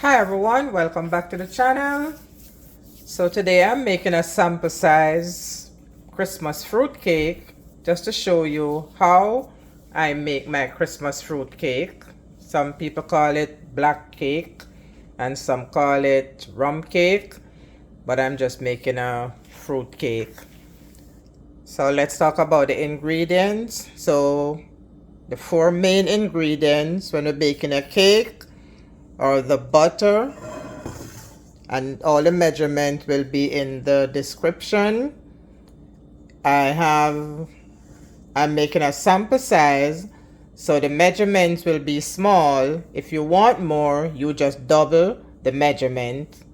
Hi everyone, welcome back to the channel. So today I'm making a sample size Christmas fruit cake just to show you how I make my Christmas fruit cake. Some people call it black cake and some call it rum cake, but I'm just making a fruit cake. So let's talk about the ingredients. So the four main ingredients when we're baking a cake are the butter, and all the measurement will be in the description. I'm making a sample size, so the measurements will be small. If you want more, you just double the measurement.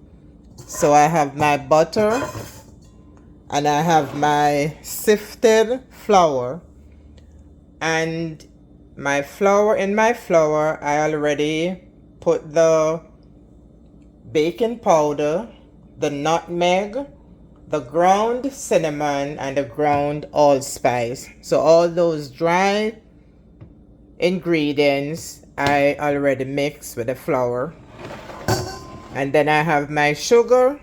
So I have my butter and I have my sifted flour, and in my flour I already put the baking powder, the nutmeg, the ground cinnamon, and the ground allspice. So all those dry ingredients I already mixed with the flour. And then I have my sugar,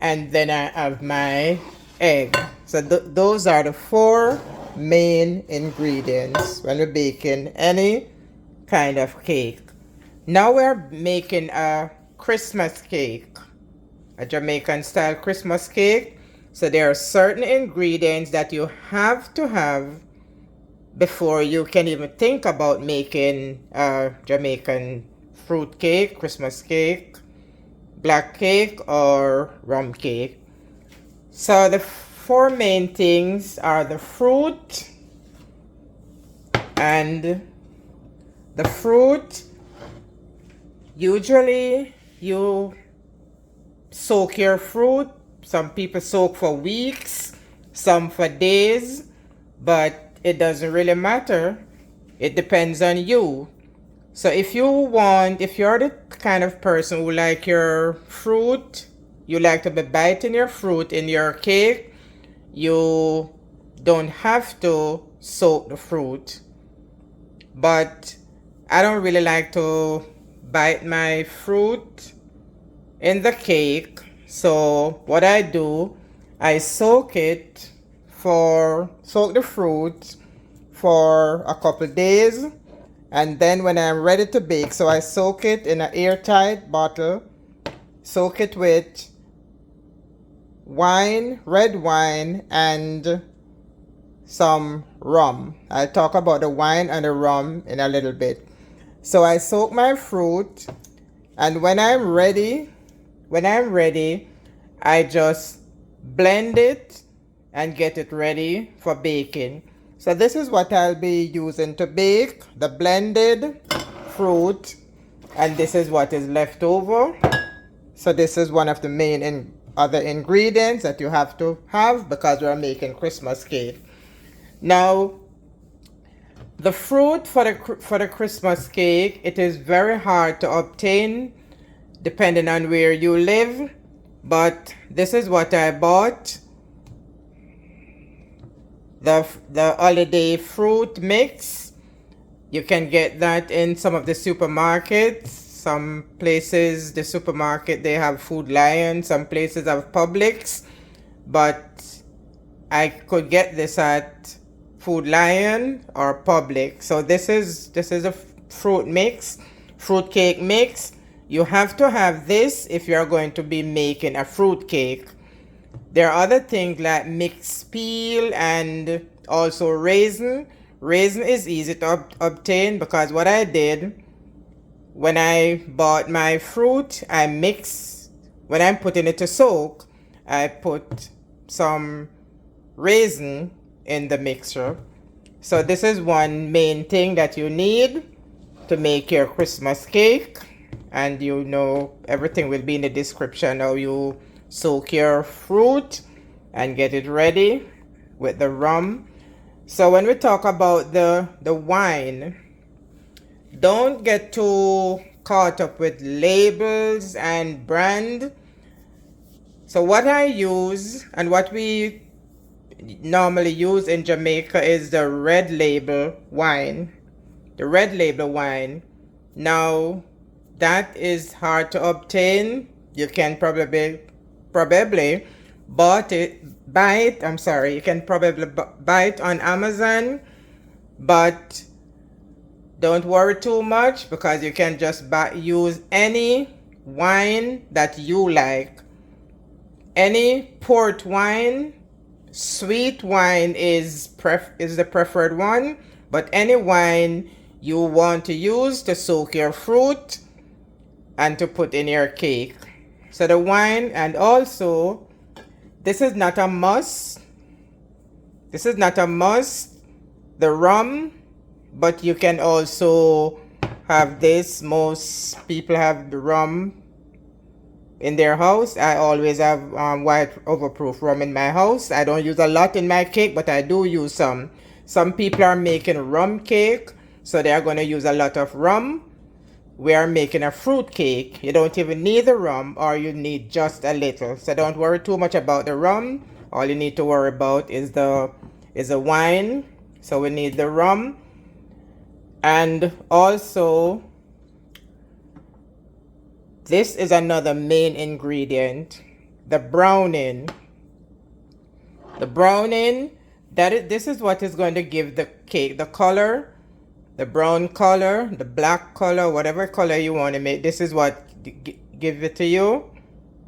and then I have my egg. So those are the four main ingredients when we're baking any kind of cake. Now we're making a Christmas cake, a Jamaican style Christmas cake. So there are certain ingredients that you have to have before you can even think about making a Jamaican fruit cake, Christmas cake, black cake, or rum cake. So the four main things are the fruit, and the fruit, usually you soak your fruit. Some people soak for weeks, some for days, but it doesn't really matter. It depends on you. So if you're the kind of person who like your fruit, you like to be biting your fruit in your cake, you don't have to soak the fruit. But I don't really like to bite my fruit in the cake. So what I do, I soak the fruit for a couple days, and then when I'm ready to bake, so I soak it in an airtight bottle, soak it with wine, red wine, and some rum. I'll talk about the wine and the rum in a little bit. So I soak my fruit, and when I'm ready, I just blend it and get it ready for baking. So this is what I'll be using to bake, the blended fruit, and this is what is left over. So this is one of the main other ingredients that you have to have because we're making Christmas cake. Now, the fruit for the Christmas cake, it is very hard to obtain depending on where you live, but this is what I bought. The holiday fruit mix. You can get that in some of the supermarkets. Some places, the supermarket, they have Food Lion. Some places have Publix, but I could get this at Food Lion or Publix. So this is a fruit mix, fruit cake mix. You have to have this if you're going to be making a fruit cake. There are other things like mixed peel and also raisin. Raisin is easy to obtain because what I did when I bought my fruit, when I'm putting it to soak, I put some raisin in the mixture. So this is one main thing that you need to make your Christmas cake, and you know everything will be in the description how you soak your fruit and get it ready with the rum. So when we talk about the wine, don't get too caught up with labels and brand. So what I use and what we normally use in Jamaica is the red label wine. The red label wine. Now, that is hard to obtain. You can probably buy it. I'm sorry, you can probably buy it on Amazon, but don't worry too much because you can just use any wine that you like. Any port wine, sweet wine is the preferred one, but any wine you want to use to soak your fruit and to put in your cake. So the wine, and also this is not a must. This is not a must. The rum, but you can also have this. Most people have the rum in their house. I always have white overproof rum in my house. I don't use a lot in my cake, but I do use some. Some people are making rum cake, so they are going to use a lot of rum. We are making a fruit cake. You don't even need the rum, or you need just a little. So don't worry too much about the rum. All you need to worry about is the wine. So we need the rum. And also, this is another main ingredient, the browning. The browning, this is what is going to give the cake the color. The brown color, the black color, whatever color you want to make. This is what give it to you.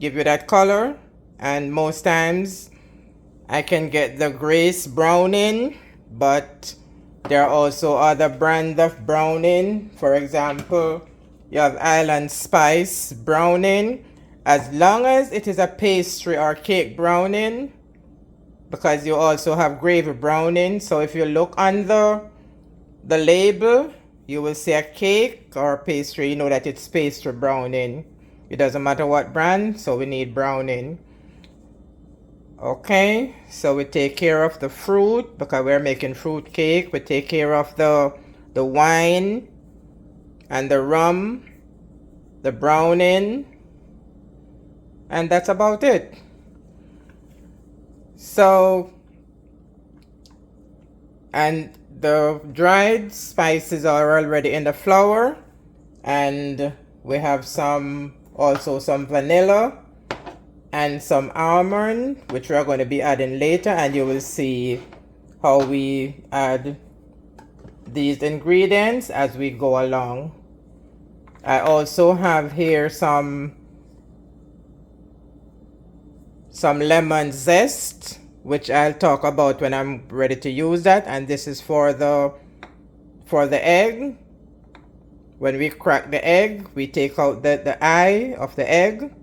Give you that color. And most times I can get the Grace browning, but there are also other brands of browning. For example, you have Island Spice browning. As long as it is a pastry or cake browning, because you also have gravy browning. So if you look on the label, you will see a cake or a pastry. You know that it's pastry browning. It doesn't matter what brand, so we need browning. Okay, so we take care of the fruit because we're making fruit cake. We take care of the wine and the rum, the browning, and that's about it. So, and the dried spices are already in the flour, and we have also some vanilla and some almond, which we are going to be adding later, and you will see how we add these ingredients as we go along. I also have here some lemon zest, which I'll talk about when I'm ready to use that. And this is for the egg. When we crack the egg, we take out the eye of the egg,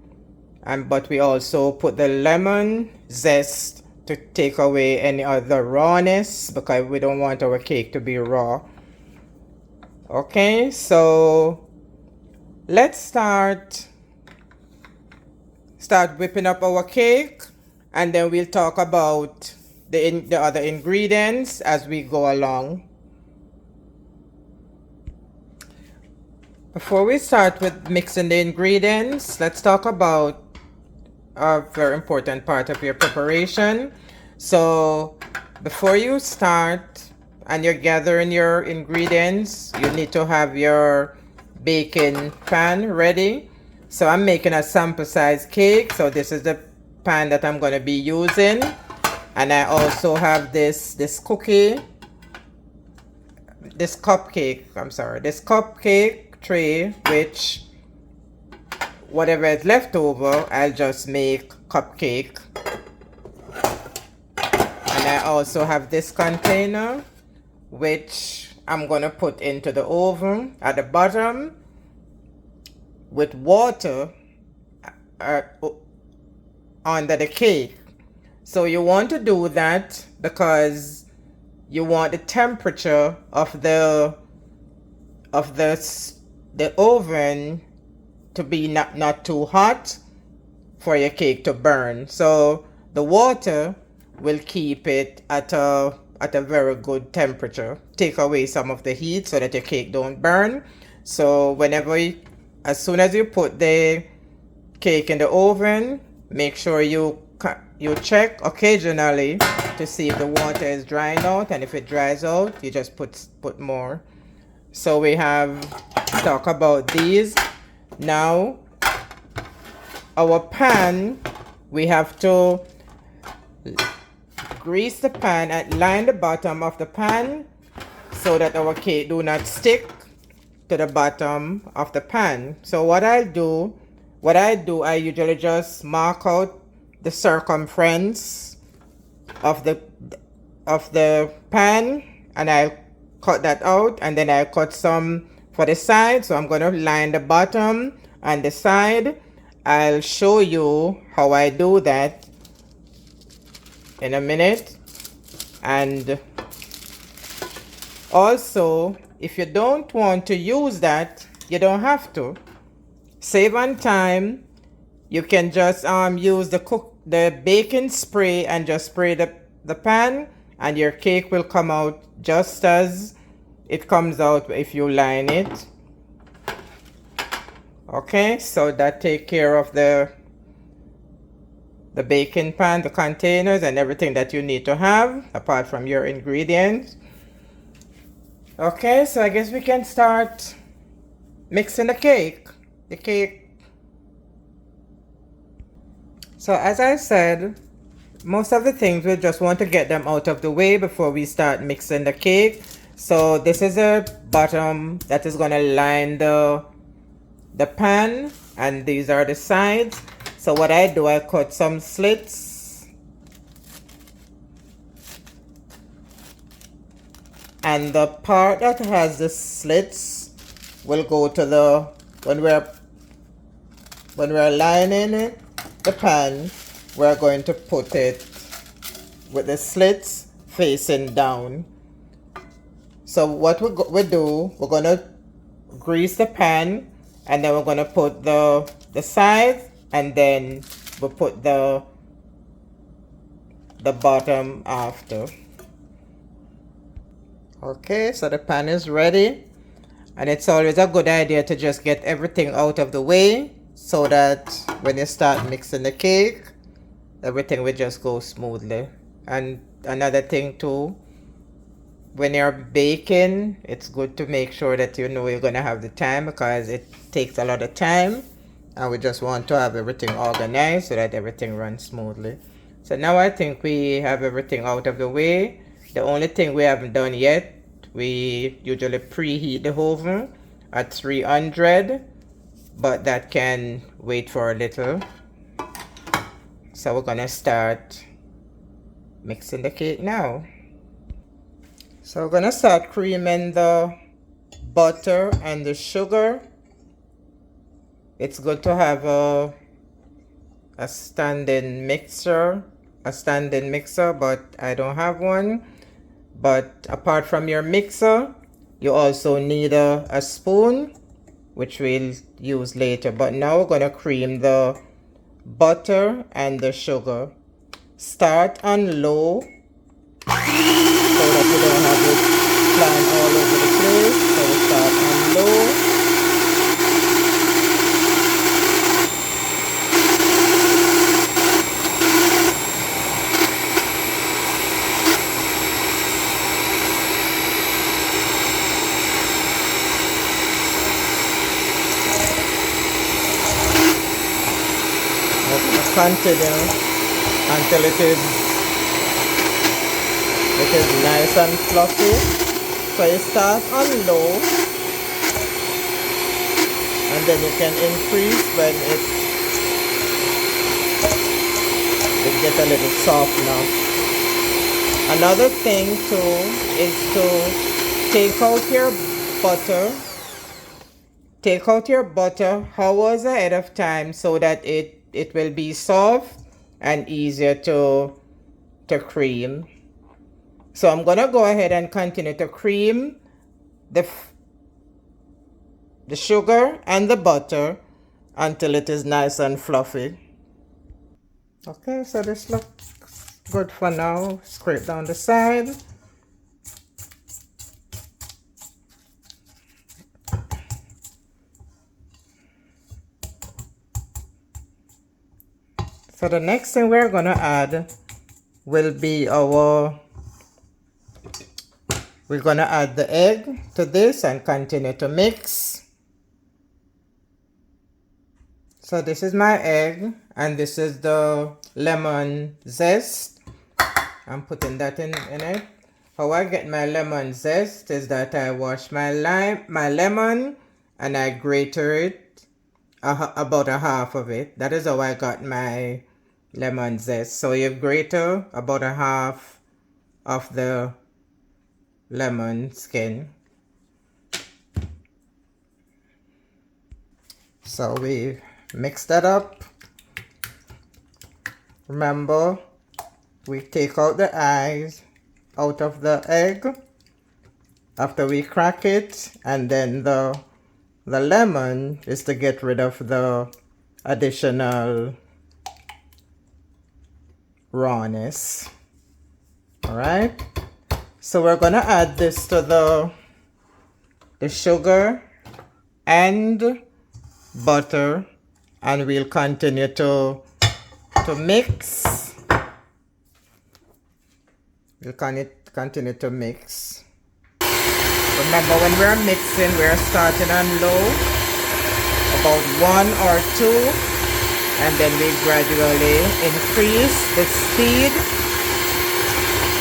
but we also put the lemon zest to take away any other rawness, because we don't want our cake to be raw. Okay, so let's start whipping up our cake, and then we'll talk about the other ingredients as we go along. Before we start with mixing the ingredients, let's talk about a very important part of your preparation. So before you start and you're gathering your ingredients, you need to have your baking pan ready. So I'm making a sample size cake, so this is the pan that I'm going to be using. And I also have this cupcake tray, which whatever is left over, I'll just make cupcake. And I also have this container, which I'm gonna put into the oven at the bottom with water under the cake. So you want to do that because you want the temperature of the oven to be not too hot for your cake to burn. So the water will keep it at a very good temperature, take away some of the heat so that your cake don't burn. So as soon as you put the cake in the oven, make sure you check occasionally to see if the water is drying out, and if it dries out, you just put more. So we have talk about these. Now, our pan, we have to grease the pan and line the bottom of the pan so that our cake do not stick to the bottom of the pan. So what I do, I usually just mark out the circumference of the pan, and I cut that out, and then I cut some for the side. So I'm going to line the bottom and the side. I'll show you how I do that in a minute. And also, if you don't want to use that, you don't have to. Save on time. You can just use the baking spray and just spray the pan, and your cake will come out just as it comes out if you line it. Okay, so that take care of the baking pan, the containers, and everything that you need to have apart from your ingredients. Okay, so I guess we can start mixing the cake. So as I said, most of the things we just want to get them out of the way before we start mixing the cake. So this is a bottom that is going to line the pan, and these are the sides. So what I do, I cut some slits, and the part that has the slits will go to the when we're lining the pan, we're going to put it with the slits facing down. So what we do, we're going to grease the pan, and then we're going to put the sides, and then we'll put the bottom after. Okay, so the pan is ready, and it's always a good idea to just get everything out of the way so that when you start mixing the cake, everything will just go smoothly. And another thing too, when you're baking, it's good to make sure that you know you're gonna have the time, because it takes a lot of time, and we just want to have everything organized so that everything runs smoothly. So now I think we have everything out of the way. The only thing we haven't done yet, we usually preheat the oven at 300, but that can wait for a little. So we're gonna start mixing the cake now. So we're gonna start creaming the butter and the sugar. It's good to have a standing mixer, but I don't have one. But apart from your mixer, you also need a spoon, which we'll use later. But now we're gonna cream the butter and the sugar. Start on low so that you don't have it flying all over the place. So we start on low. Continue until it is nice and fluffy. So you start on low, and then you can increase when it gets a little soft now. Another thing too is to take out your butter hours ahead of time so that it will be soft and easier to cream. So I'm gonna go ahead and continue to cream the sugar and the butter until it is nice and fluffy. Okay, so this looks good for now. Scrape down the side. So the next thing we're gonna add will be we're gonna add the egg to this and continue to mix. So this is my egg, and this is the lemon zest. I'm putting that in it. How I get my lemon zest is that I wash my lemon, and I grate it, about a half of it. That is how I got my lemon zest. So you grate about a half of the lemon skin. So we mix that up. Remember, we take out the eyes out of the egg after we crack it, and then the lemon is to get rid of the additional rawness. All right, so we're gonna add this to the sugar and butter, and we'll continue to mix. We'll continue to mix. Remember, when we're mixing, we're starting on low, about 1 or 2, and then we gradually increase the speed.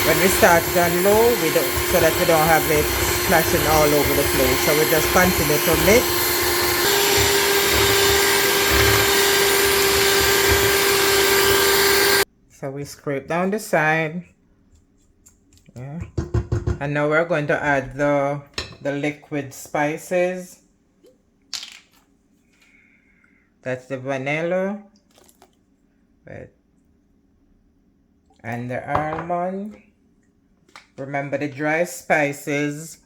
When we start on low, so that we don't have it splashing all over the place. So we just continue to mix. So we scrape down the side. Yeah. And now we're going to add the liquid spices. That's the vanilla and the almond. Remember, the dry spices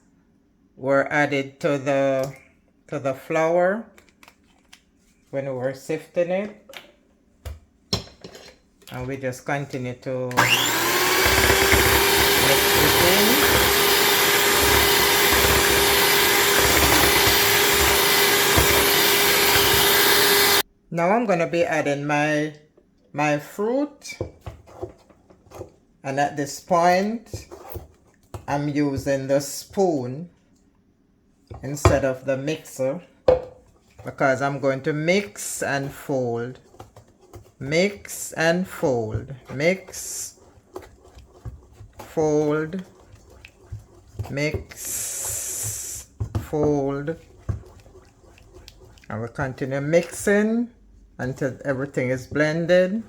were added to the flour when we were sifting it, and we just continue to mix this in. Now I'm going to be adding my fruit, and at this point I'm using the spoon instead of the mixer, because I'm going to mix and fold, mix and fold, mix, fold, mix, fold, and we'll continue mixing until everything is blended.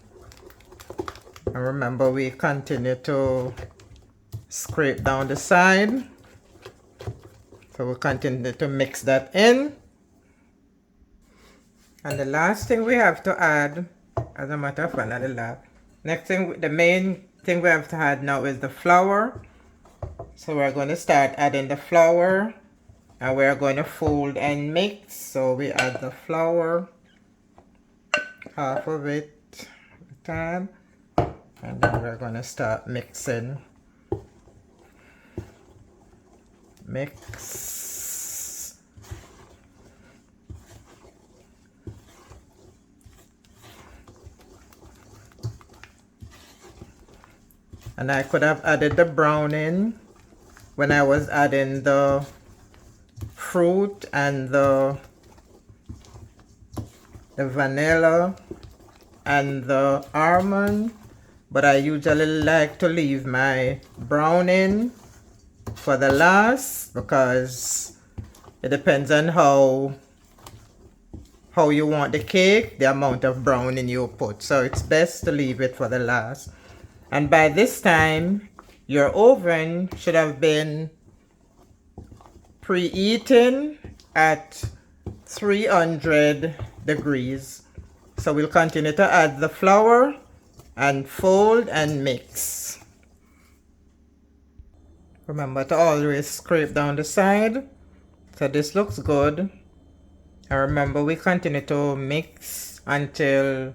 And remember, we continue to scrape down the side. So we'll continue to mix that in. And the last thing we have to add, as a matter of fact, not the last, next thing, the main thing we have to add now is the flour. So we're going to start adding the flour, and we're going to fold and mix. So we add the flour, half of it at a time, and then we're going to start mixing. Mix. And I could have added the browning when I was adding the fruit and the vanilla and the almond, but I usually like to leave my browning for the last, because it depends on how you want the cake, the amount of browning you put. So it's best to leave it for the last. And by this time, your oven should have been preheating at 300 degrees. So we'll continue to add the flour and fold and mix. Remember to always scrape down the side. So this looks good. And remember, we continue to mix until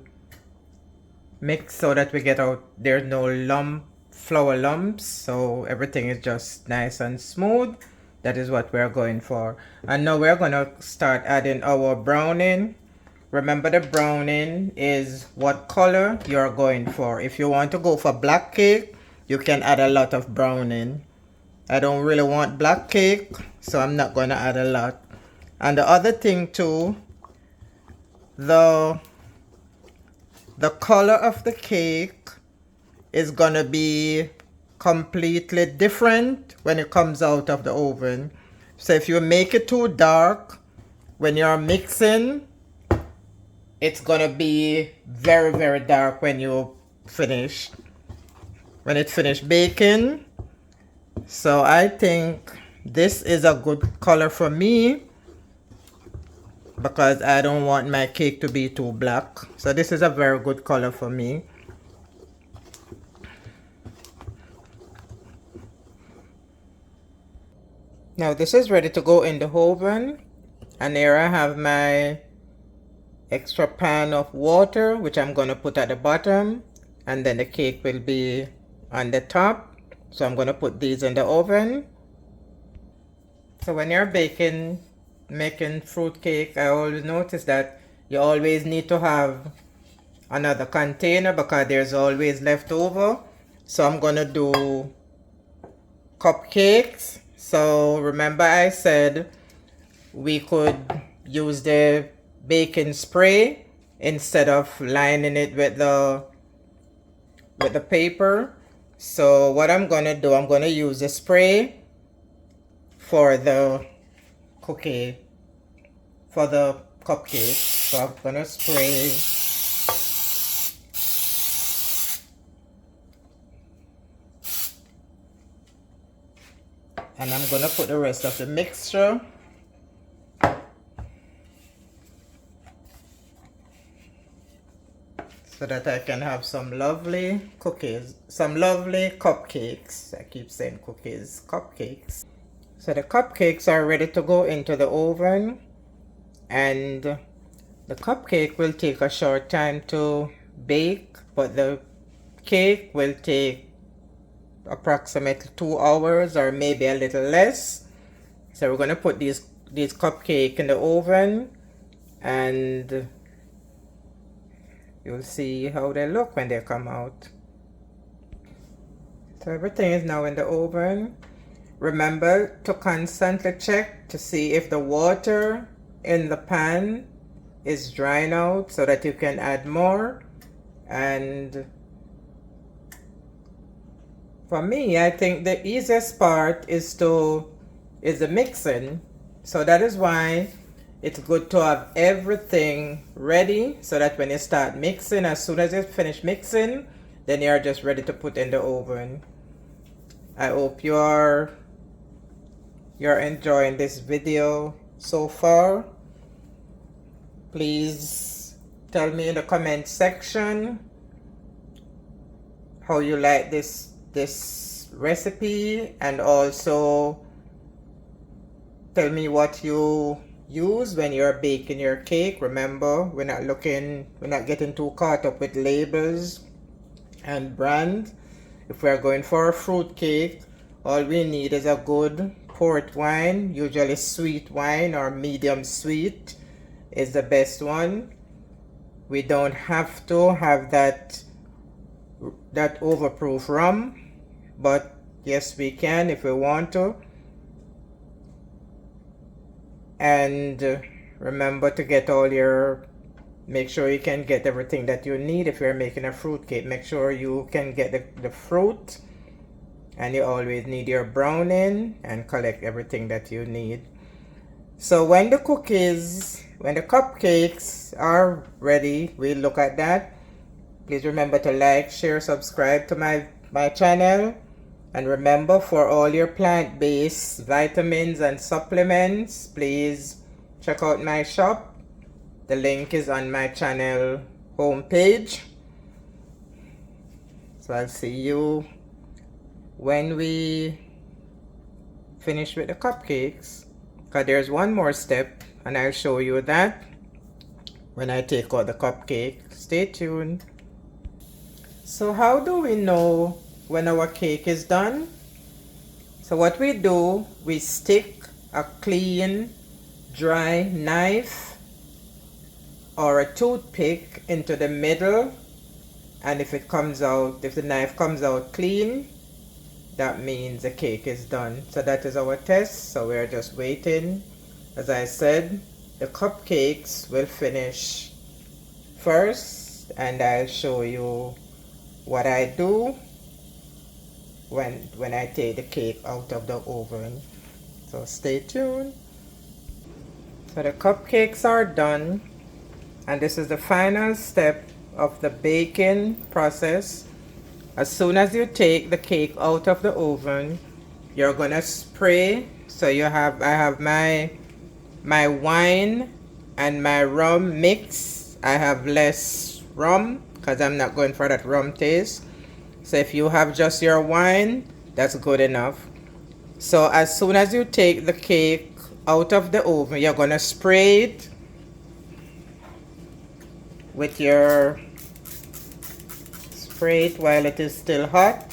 so that we get out, there's no flour lumps, so everything is just nice and smooth. That is what we're going for. And now we're going to start adding our browning. Remember, the browning is what color you're going for. If you want to go for black cake, you can add a lot of browning. I don't really want black cake, so I'm not going to add a lot. And the other thing too, the color of the cake is gonna be completely different when it comes out of the oven. So if you make it too dark when you're mixing, it's gonna be very, very dark when you finish, when it finished baking. So I think this is a good color for me because I don't want my cake to be too black. So this is a very good color for me. Now this is ready to go in the oven, and here I have my extra pan of water which I'm going to put at the bottom, and then the cake will be on the top. So I'm going to put these in the oven. So when you're making fruit cake, I always notice that you always need to have another container because there's always leftover. So I'm going to do cupcakes. So remember I said we could use the baking spray instead of lining it with the paper. So what I'm gonna do, I'm gonna use the spray for the cupcake. So I'm gonna spray. And I'm gonna put the rest of the mixture. So that I can have some lovely cookies, some lovely cupcakes. I keep saying cookies, cupcakes. So the cupcakes are ready to go into the oven, and the cupcake will take a short time to bake, but the cake will take approximately 2 hours or maybe a little less. So we're going to put these cupcakes in the oven, and you'll see how they look when they come out. So everything is now in the oven. Remember to constantly check to see if the water in the pan is drying out so that you can add more. And for me, I think the easiest part is the mixing. So that is why it's good to have everything ready so that when you start mixing, as soon as you finish mixing, then you're just ready to put in the oven. I hope you're enjoying this video so far. Please tell me in the comment section how you like this recipe, and also tell me what you use when you're baking your cake. Remember, we're not getting too caught up with labels and brand. If we're going for a fruit cake, all we need is a good port wine, usually sweet wine or medium sweet is the best one. We don't have to have that overproof rum, but yes, we can if we want to. And remember to get make sure you can get everything that you need. If you're making a fruit cake, make sure you can get the fruit, and you always need your browning, and collect everything that you need. So when the cupcakes are ready, we'll look at that. Please remember to like, share, subscribe to my channel. And remember, for all your plant-based vitamins and supplements, please check out my shop. The link is on my channel homepage. So I'll see you when we finish with the cupcakes, because there's one more step, and I'll show you that when I take out the cupcake. Stay tuned. So how do we know when our cake is done? So what we do, we stick a clean, dry knife or a toothpick into the middle, and if the knife comes out clean, that means the cake is done. So that is our test. So we're just waiting. As I said, the cupcakes will finish first, and I'll show you what I do when I take the cake out of the oven. So stay tuned. So the cupcakes are done, and this is the final step of the baking process. As soon as you take the cake out of the oven, you're gonna spray. So I have my wine and my rum mix. I have less rum because I'm not going for that rum taste. So if you have just your wine, that's good enough. So as soon as you take the cake out of the oven, you're gonna spray it with your spray it while it is still hot,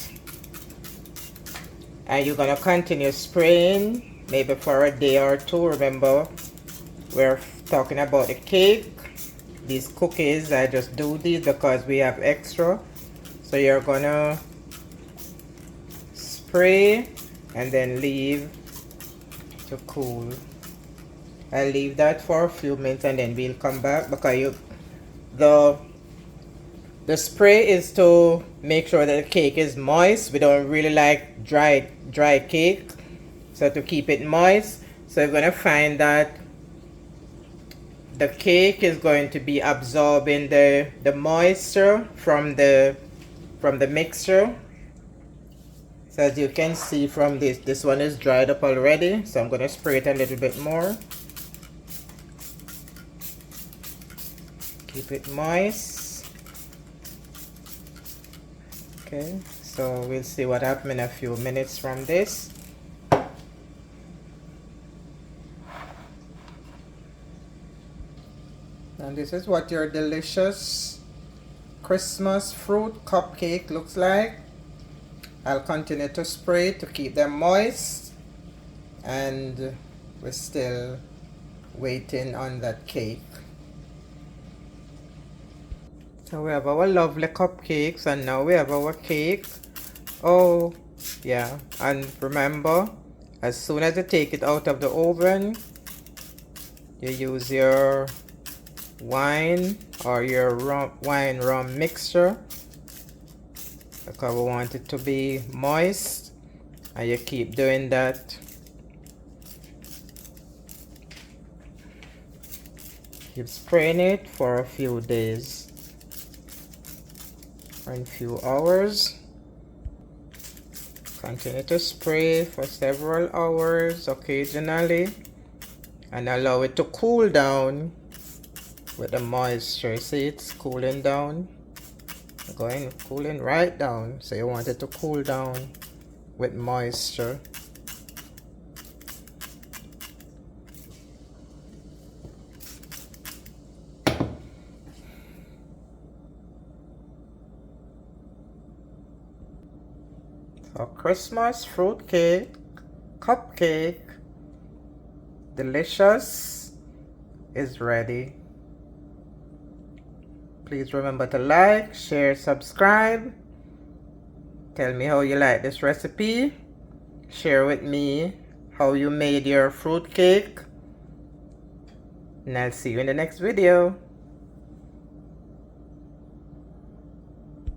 and you're gonna continue spraying maybe for a day or two. Remember, we're talking about the cake. These cookies, I just do these because we have extra. So you're gonna spray and then leave to cool. I'll leave that for a few minutes and then we'll come back, because the spray is to make sure that the cake is moist. We don't really like dry cake, so to keep it moist. So you're gonna find that the cake is going to be absorbing the moisture from the mixture. So as you can see from this one is dried up already, so I'm gonna spray it a little bit more. Keep it moist. Okay, so we'll see what happens in a few minutes from this. And this is what your delicious Christmas fruit cupcake looks like. I'll continue to spray to keep them moist, and we're still waiting on that cake. So we have our lovely cupcakes, and now we have our cake. Oh yeah, and remember, as soon as you take it out of the oven, you use your wine or your wine rum mixture, because we want it to be moist, and you keep doing that. Keep spraying it for a few days or a few hours. Continue to spray for several hours occasionally, and allow it to cool down with the moisture. See, it's cooling down, cooling right down. So you want it to cool down with moisture. So Christmas fruit cake, cupcake, delicious, is ready. Please remember to like, share, subscribe. Tell me how you like this recipe. Share with me how you made your fruit cake. And I'll see you in the next video.